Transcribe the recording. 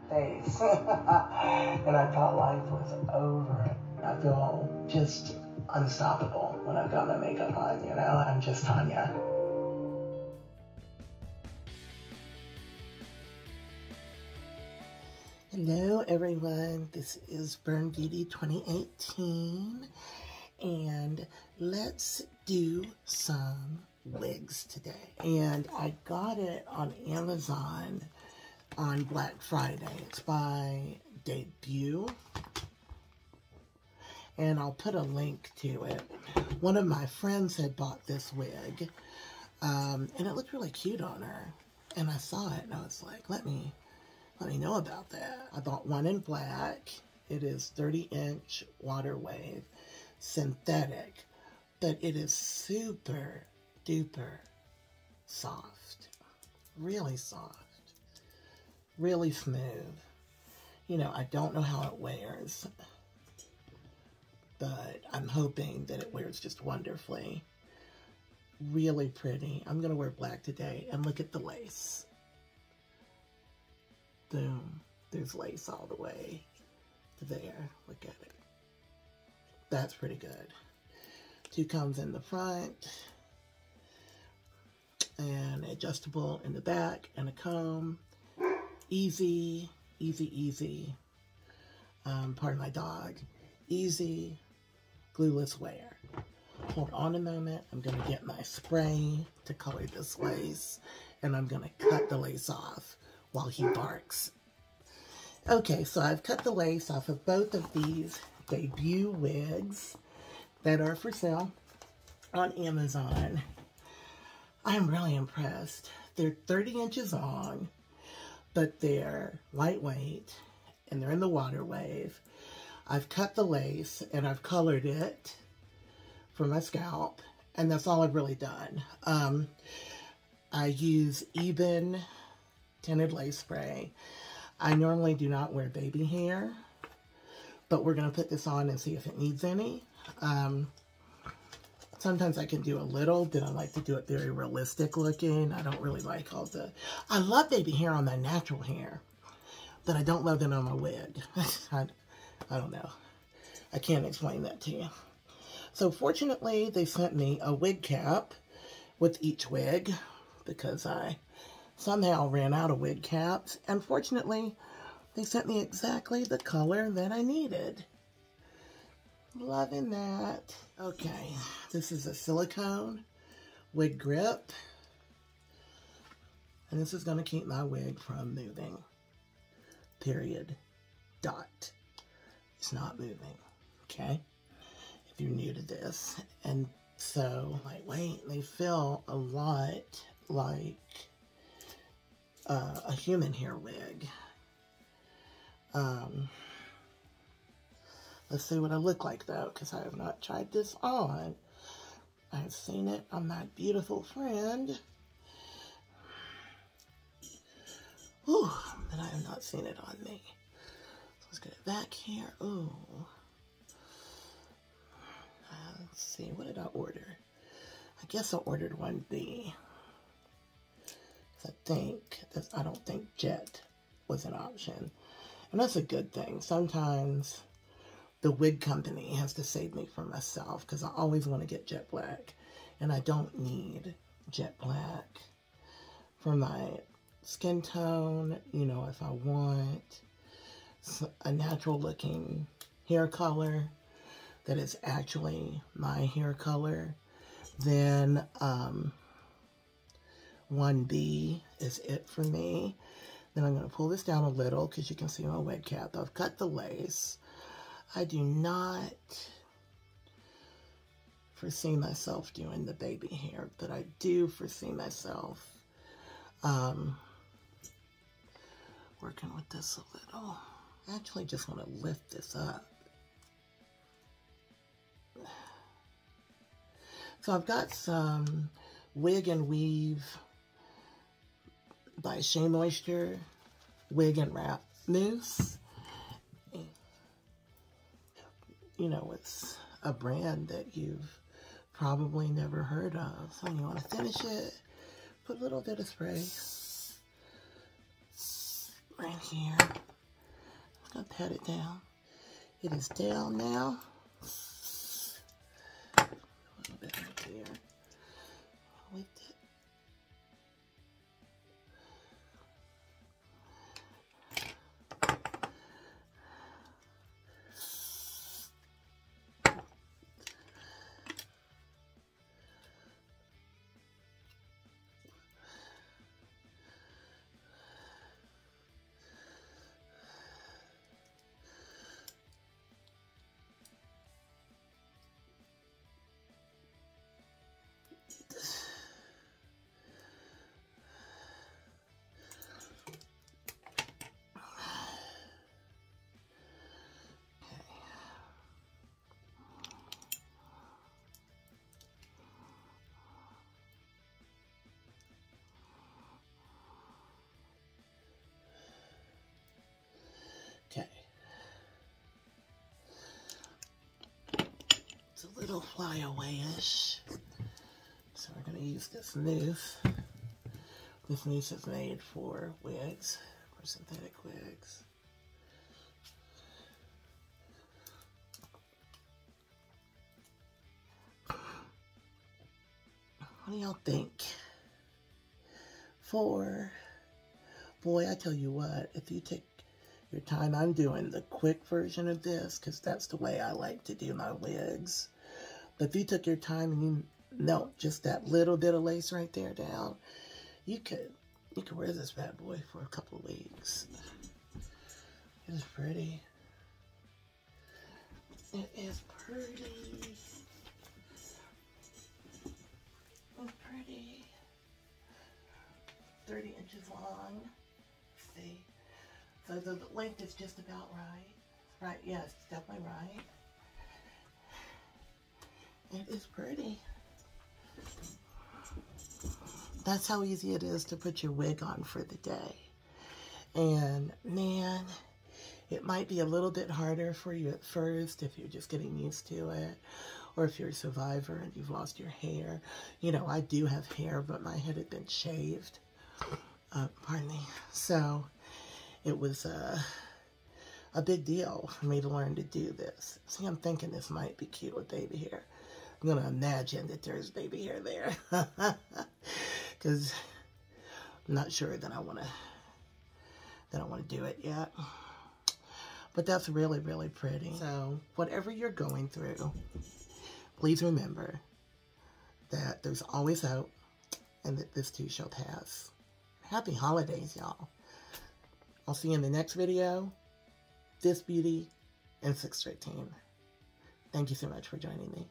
face. And I thought life was over. I feel just unstoppable when I've got my makeup on, you know? I'm just Tanya. Hello everyone, this is Burn Beauty 2018, and let's do some wigs today. And I got it on Amazon on Black Friday. It's by DÉBUT, and I'll put a link to it. One of my friends had bought this wig, and it looked really cute on her, and I saw it and I was like, let me know about that. I bought one in black. It is 30-inch water wave synthetic, but it is super duper soft, really soft, really smooth. You know, I don't know how it wears, but I'm hoping that it wears just wonderfully. Really pretty. I'm gonna wear black today, and look at the lace. Boom. There's lace all the way to there. Look at it. That's pretty good. 2 combs in the front, and adjustable in the back, and a comb. Easy, easy, easy. Pardon my dog. Easy, glueless wear. Hold on a moment. I'm going to get my spray to color this lace, and I'm going to cut the lace off while he barks. Okay, so I've cut the lace off of both of these DÉBUT wigs that are for sale on Amazon. I'm really impressed. They're 30 inches long, but they're lightweight, and they're in the water wave. I've cut the lace, and I've colored it for my scalp, and that's all I've really done. I use Ebin tinted lace spray. I normally do not wear baby hair, but we're going to put this on and see if it needs any. Sometimes I can do a little, but I like to do it very realistic looking. I don't really like all the... I love baby hair on my natural hair, but I don't love it on my wig. I don't know. I can't explain that to you. So fortunately, they sent me a wig cap with each wig because I somehow ran out of wig caps. And fortunately, they sent me exactly the color that I needed. Loving that. Okay, this is a silicone wig grip. And this is going to keep my wig from moving. Period. Dot. It's not moving. Okay? If you're new to this. And so, lightweight, they feel a lot like a human hair wig. Let's see what I look like though, because I have not tried this on. I've seen it on my beautiful friend. Ooh, but I have not seen it on me. So let's get it back here. Ooh. Let's see, what did I order? I guess I ordered 1B. I don't think jet was an option. And that's a good thing. Sometimes the wig company has to save me from myself because I always want to get jet black. And I don't need jet black for my skin tone. You know, if I want a natural looking hair color that is actually my hair color, then 1B is it for me. Then I'm going to pull this down a little because you can see my wig cap. I've cut the lace. I do not foresee myself doing the baby hair, but I do foresee myself working with this a little. I actually just want to lift this up. So I've got some Wig and Weave by SheaMoisture Wig and Wrap Mousse. You know, it's a brand that you've probably never heard of. So you want to finish it, put a little bit of spray right here. I'll pat it down. It is down now. A little bit right there. Lift it. Okay. It's a little flyaway-ish. So we're going to use this mousse. This mousse is made for wigs, for synthetic wigs. What do y'all think? 4. Boy, I tell you what, if you take your time, I'm doing the quick version of this because that's the way I like to do my wigs. But if you took your time and you melt just that little bit of lace right there down, you could wear this bad boy for a couple of weeks. It is pretty. It is pretty. It's pretty. 30 inches long. Let's see. So the length is just about right. Right, yes, it's definitely right. It is pretty. That's how easy it is to put your wig on for the day. And man, it might be a little bit harder for you at first if you're just getting used to it. Or if you're a survivor and you've lost your hair. You know, I do have hair, but my head had been shaved. Pardon me. So it was a big deal for me to learn to do this. See, I'm thinking this might be cute with baby hair. I'm going to imagine that there's baby hair there. Because I'm not sure that I want to do it yet. But that's really, really pretty. So whatever you're going through, please remember that there's always hope and that this too shall pass. Happy holidays, y'all. I'll see you in the next video. This beauty and 613. Thank you so much for joining me.